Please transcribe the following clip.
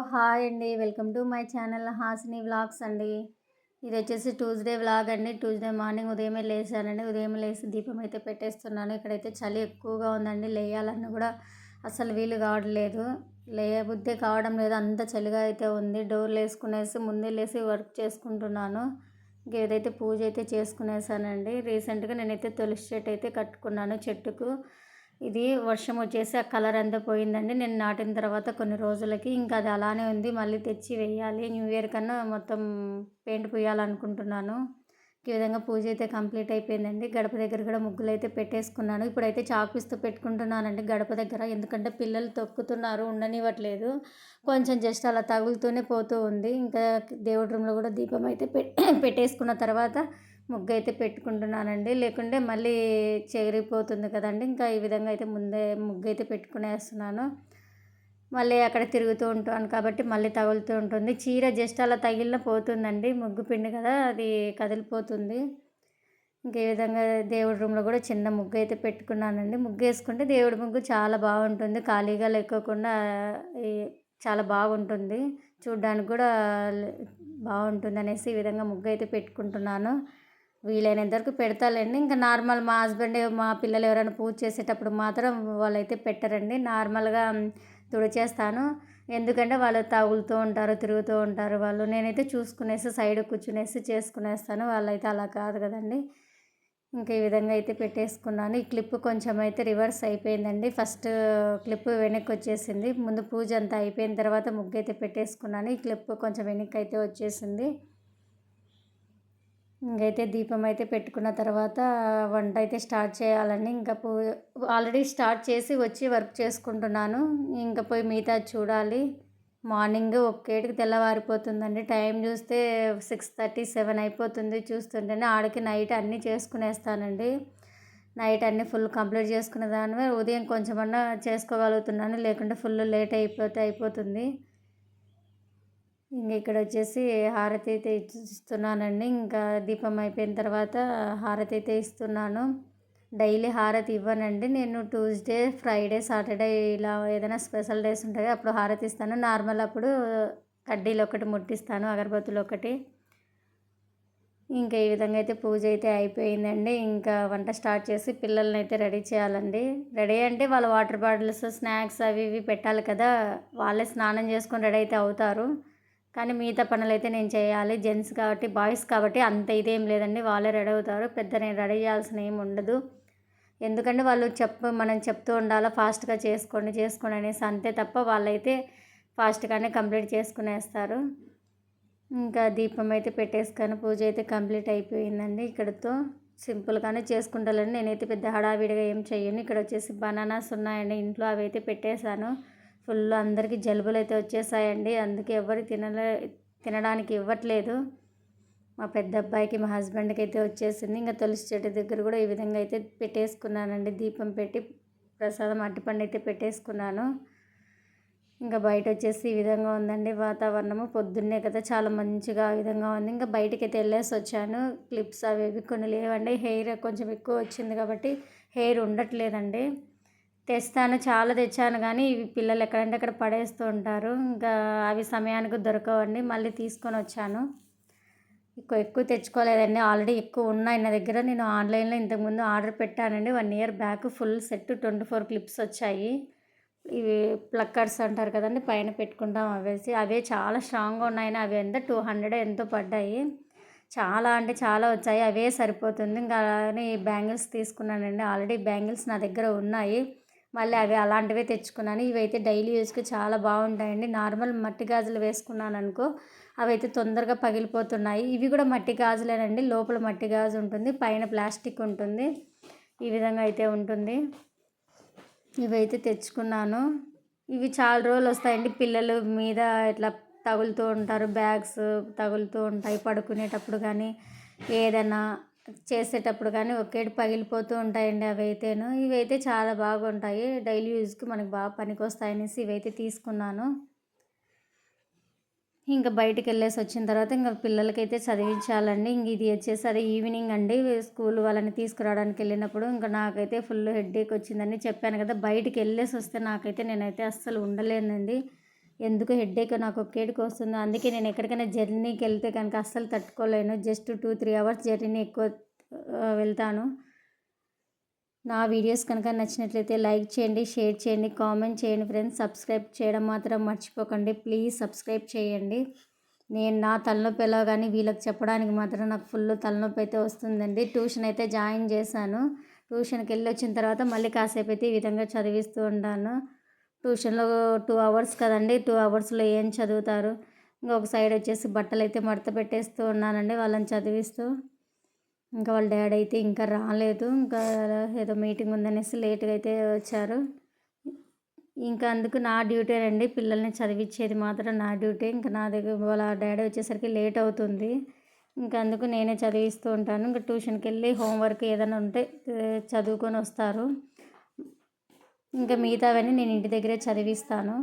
Hi అండి. Welcome to my channel Hasini vlogs అండి. ఇది వచ్చేసి ట్యూస్డే వ్లాగ్ అండి. ట్యూస్డే మార్నింగ్ ఉదయమే లేసానండి. ఉదయం లేసి దీపం అయితే పెట్టేస్తున్నాను. ఇక్కడైతే చలి ఎక్కువగా ఉందండి. లేయాలన్నా కూడా అసలు వీలు కావట్లేదు. లేయబుద్ధే కావడం లేదు. అంత చలిగా అయితే ఉంది. డోర్లు వేసుకునేసి ముందే లేసి వర్క్ చేసుకుంటున్నాను. ఏదైతే పూజ అయితే చేసుకునేసానండి. రీసెంట్గా నేనైతే తులసి చెట్టు అయితే కట్టుకున్నాను చెట్టుకు. ఇది వర్షం వచ్చేసి ఆ కలర్ అంతా పోయిందండి. నేను నాటిన తర్వాత కొన్ని రోజులకి ఇంకా అది అలానే ఉంది. మళ్ళీ తెచ్చి వేయాలి. న్యూ ఇయర్ కన్నా మొత్తం పెయింట్ పూయాలనుకుంటున్నాను. ఈ విధంగా పూజ అయితే కంప్లీట్ అయిపోయిందండి. గడప దగ్గర కూడా ముగ్గులు అయితే పెట్టేసుకున్నాను. ఇప్పుడైతే చాకుపిస్తూ పెట్టుకుంటున్నానండి గడప దగ్గర. ఎందుకంటే పిల్లలు తొక్కుతున్నారు, ఉండనివ్వట్లేదు. కొంచెం జస్ట్ అలా తగులుతూనే పోతూ ఉంది. ఇంకా దేవుడి రూమ్లో కూడా దీపం అయితే పెట్టేసుకున్న తర్వాత ముగ్గు అయితే పెట్టుకుంటున్నానండి. లేకుంటే మళ్ళీ చెరిగిపోతుంది కదండి. ఇంకా ఈ విధంగా అయితే ముందే ముగ్గు అయితే పెట్టుకునేస్తున్నాను. మళ్ళీ అక్కడ తిరుగుతూ ఉంటాను కాబట్టి మళ్ళీ తగులుతూ ఉంటుంది. చీర జస్ట్ అలా తగిలిన పోతుందండి. ముగ్గు పిండి కదా, అది కదిలిపోతుంది. ఇంకే విధంగా దేవుడి రూమ్లో కూడా చిన్న ముగ్గు అయితే పెట్టుకున్నానండి. ముగ్గు వేసుకుంటే దేవుడి ముగ్గు చాలా బాగుంటుంది. ఖాళీగా లేకోకుండా చాలా బాగుంటుంది. చూడ్డానికి కూడా బాగుంటుంది అనేసి ఈ విధంగా ముగ్గు అయితే పెట్టుకుంటున్నాను. వీలైనంత వరకు పెడతాలేండి. ఇంకా నార్మల్ మా హస్బెండ్ మా పిల్లలు ఎవరైనా పూజ చేసేటప్పుడు మాత్రం వాళ్ళైతే పెట్టరండి. నార్మల్గా తుడిచేస్తాను. ఎందుకంటే వాళ్ళు తగులుతూ ఉంటారు, తిరుగుతూ ఉంటారు వాళ్ళు. నేనైతే చూసుకునేసి సైడ్ కూర్చునేసి చేసుకునేస్తాను. వాళ్ళైతే అలా కాదు కదండి. ఇంకా ఈ విధంగా అయితే పెట్టేసుకున్నాను. ఈ క్లిప్ కొంచెం అయితే రివర్స్ అయిపోయిందండి. ఫస్ట్ క్లిప్ వెనక్కి వచ్చేసింది. ముందు పూజ అంతా అయిపోయిన తర్వాత ముగ్గు అయితే పెట్టేసుకున్నాను. ఈ క్లిప్ కొంచెం వెనక్కి అయితే వచ్చేసింది. ఇంకైతే దీపం అయితే పెట్టుకున్న తర్వాత వంట అయితే స్టార్ట్ చేయాలండి. ఇంకా ఆల్రెడీ స్టార్ట్ చేసి వచ్చి వర్క్ చేసుకుంటున్నాను. ఇంకా పోయి మిగతా చూడాలి. మార్నింగ్ 1కి తెల్లవారిపోతుందండి. టైం చూస్తే 6:30, 7 అయిపోతుంది. చూస్తుంటేనే ఆడికి నైట్ అన్నీ చేసుకునేస్తానండి. నైట్ అన్నీ ఫుల్ కంప్లీట్ చేసుకున్న దానివే ఉదయం కొంచెమన్నా చేసుకోగలుగుతున్నాను. లేకుంటే ఫుల్ లేట్ అయిపోతుంది. ఇంక ఇక్కడ వచ్చేసి హారతి అయితే ఇస్తున్నానండి. ఇంకా దీపం అయిపోయిన తర్వాత హారతి అయితే ఇస్తున్నాను. డైలీ హారతి ఇవ్వనండి. నేను ట్యూస్డే, ఫ్రైడే, సాటర్డే ఇలా ఏదైనా స్పెషల్ డేస్ ఉంటాయి అప్పుడు హారతి ఇస్తాను. నార్మల్ అప్పుడు కడ్డీలు ఒకటి ముట్టిస్తాను, అగరబత్తులు ఒకటి. ఇంకా ఈ విధంగా అయితే పూజ అయితే అయిపోయిందండి. ఇంకా వంట స్టార్ట్ చేసి పిల్లల్ని అయితే రెడీ చేయాలండి. రెడీ అంటే వాళ్ళ వాటర్ బాటిల్స్, స్నాక్స్ అవి ఇవి పెట్టాలి కదా. వాళ్ళే స్నానం చేసుకొని రెడీ అయితే అవుతారు. కానీ మిగతా పనులు అయితే నేను చేయాలి. జెంట్స్ కాబట్టి, బాయ్స్ కాబట్టి అంత ఇదేం లేదండి. వాళ్ళే రెడీ అవుతారు. పెద్ద నేను రెడీ చేయాల్సిన ఏమి ఉండదు. ఎందుకంటే వాళ్ళు మనం చెప్తూ ఉండాలా ఫాస్ట్గా చేసుకోండి అనేసి, అంతే తప్ప వాళ్ళైతే ఫాస్ట్గానే కంప్లీట్ చేసుకునేస్తారు. ఇంకా దీపం అయితే పెట్టేసుకొని పూజ అయితే కంప్లీట్ అయిపోయిందండి. ఇక్కడతో సింపుల్గానే చేసుకుంటానండి. నేనైతే పెద్ద హడావిడిగా ఏం చెయ్యను. ఇక్కడ వచ్చేసి బనానాస్ ఉన్నాయండి ఇంట్లో, అవి అయితే పెట్టేశాను. ఫుల్ అందరికీ జలుబులు అయితే వచ్చేసాయండి. అందుకే ఎవరు తినడానికి ఇవ్వట్లేదు. మా పెద్ద అబ్బాయికి, మా హస్బెండ్కి అయితే వచ్చేసింది. ఇంకా తులసి చెట్టు దగ్గర కూడా ఈ విధంగా అయితే పెట్టేసుకున్నానండి. దీపం పెట్టి ప్రసాదం అరటిపండు అయితే పెట్టేసుకున్నాను. ఇంకా బయట వచ్చేసి ఈ విధంగా ఉందండి వాతావరణము. పొద్దున్నే కదా చాలా మంచిగా ఆ విధంగా ఉంది. ఇంకా బయటకి అయితే వెళ్ళేసి వచ్చాను. క్లిప్స్ అవి ఇవి కొన్ని లేవండి. హెయిర్ కొంచెం ఎక్కువ వచ్చింది కాబట్టి హెయిర్ ఉండట్లేదండి. తెస్తాను, చాలా తెచ్చాను కానీ ఇవి పిల్లలు ఎక్కడంటే అక్కడ పడేస్తూ ఉంటారు. ఇంకా అవి సమయానికి దొరకవండి. మళ్ళీ తీసుకొని వచ్చాను. ఎక్కువ తెచ్చుకోలేదండి. ఆల్రెడీ ఎక్కువ ఉన్నాయి నా దగ్గర. నేను ఆన్లైన్లో ఇంతకుముందు ఆర్డర్ పెట్టానండి 1 year back. Full set 24 clips వచ్చాయి. ఇవి ప్లక్కర్స్ అంటారు కదండి, పైన పెట్టుకుంటాం అవేసి. అవే చాలా స్ట్రాంగ్గా ఉన్నాయని అవి ఎంత 200 ఎంతో పడ్డాయి. చాలా అంటే చాలా వచ్చాయి. అవే సరిపోతుంది. ఇంకా అలానే బ్యాంగిల్స్ తీసుకున్నానండి. ఆల్రెడీ బ్యాంగిల్స్ నా దగ్గర ఉన్నాయి. మళ్ళీ అవి అలాంటివే తెచ్చుకున్నాను. ఇవైతే డైలీ యూస్కి చాలా బాగుంటాయండి. నార్మల్ మట్టి గాజులు వేసుకున్నాను అనుకో, అవైతే తొందరగా పగిలిపోతున్నాయి. ఇవి కూడా మట్టి గాజులేనండి. లోపల మట్టి గాజు ఉంటుంది, పైన ప్లాస్టిక్ ఉంటుంది. ఈ విధంగా అయితే ఉంటుంది. ఇవైతే తెచ్చుకున్నాను. ఇవి చాలా రోజులు వస్తాయండి. పిల్లలు మీద ఇట్లా తగులుతూ ఉంటారు, బ్యాగ్స్ తగులుతూ ఉంటాయి పడుకునేటప్పుడు కానీ, ఏదైనా చేసేటప్పుడు కానీ ఒకేటి పగిలిపోతూ ఉంటాయండి అవైతేను. ఇవైతే చాలా బాగుంటాయి. డైలీ యూజ్కి మనకు బాగా పనికి వస్తాయనేసి ఇవైతే తీసుకున్నాను. ఇంకా బయటికి వెళ్ళేసి వచ్చిన తర్వాత ఇంకా పిల్లలకైతే చదివించాలండి. ఇంక ఇది వచ్చేసి అదే ఈవినింగ్ అండి, స్కూల్ వాళ్ళని తీసుకురావడానికి వెళ్ళినప్పుడు. ఇంకా నాకైతే ఫుల్ హెడ్ఏక్ వచ్చిందని చెప్పాను కదా. బయటికి వెళ్ళేసి వస్తే నేనైతే అస్సలు ఉండలేనండి. ఎందుకు హెడేక్ నాకు ఒక్కేడికి వస్తుంది. అందుకే నేను ఎక్కడికైనా జర్నీకి వెళ్తే కనుక అస్సలు తట్టుకోలేను. జస్ట్ 2-3 అవర్స్ జర్నీ ఎక్కువ వెళ్తాను. నా వీడియోస్ కనుక నచ్చినట్లయితే లైక్ చేయండి, షేర్ చేయండి, కామెంట్ చేయండి ఫ్రెండ్స్. సబ్స్క్రైబ్ చేయడం మాత్రం మర్చిపోకండి. ప్లీజ్ సబ్స్క్రైబ్ చేయండి. నేను నా తలనొప్పి ఎలా కానీ వీళ్ళకి చెప్పడానికి మాత్రం నాకు ఫుల్ తలనొప్పి అయితే వస్తుందండి. ట్యూషన్ అయితే జాయిన్ చేశాను. ట్యూషన్కి వెళ్ళి వచ్చిన తర్వాత మళ్ళీ కాసేపు అయితే ఈ విధంగా చదివిస్తూ ఉంటాను. ట్యూషన్లో 2 అవర్స్ కదండి, 2 అవర్స్లో ఏం చదువుతారు. ఇంకొక సైడ్ వచ్చేసి బట్టలు అయితే మడత పెట్టేస్తూ ఉన్నానండి వాళ్ళని చదివిస్తూ. ఇంకా వాళ్ళ డాడీ అయితే ఇంకా రాలేదు. ఇంకా ఏదో మీటింగ్ ఉందనేసి లేట్గా అయితే వచ్చారు. ఇంకా అందుకు నా డ్యూటీ అండి, పిల్లల్ని చదివించేది మాత్రం నా డ్యూటీ. ఇంకా నా దగ్గర వాళ్ళ డాడీ వచ్చేసరికి లేట్ అవుతుంది. ఇంకా అందుకు నేనే చదివిస్తూ ఉంటాను. ఇంకా ట్యూషన్కి వెళ్ళి హోంవర్క్ ఏదైనా ఉంటే చదువుకొని వస్తారు. ఇంకా మిగతావన్నీ నేను ఇంటి దగ్గరే చదివిస్తాను.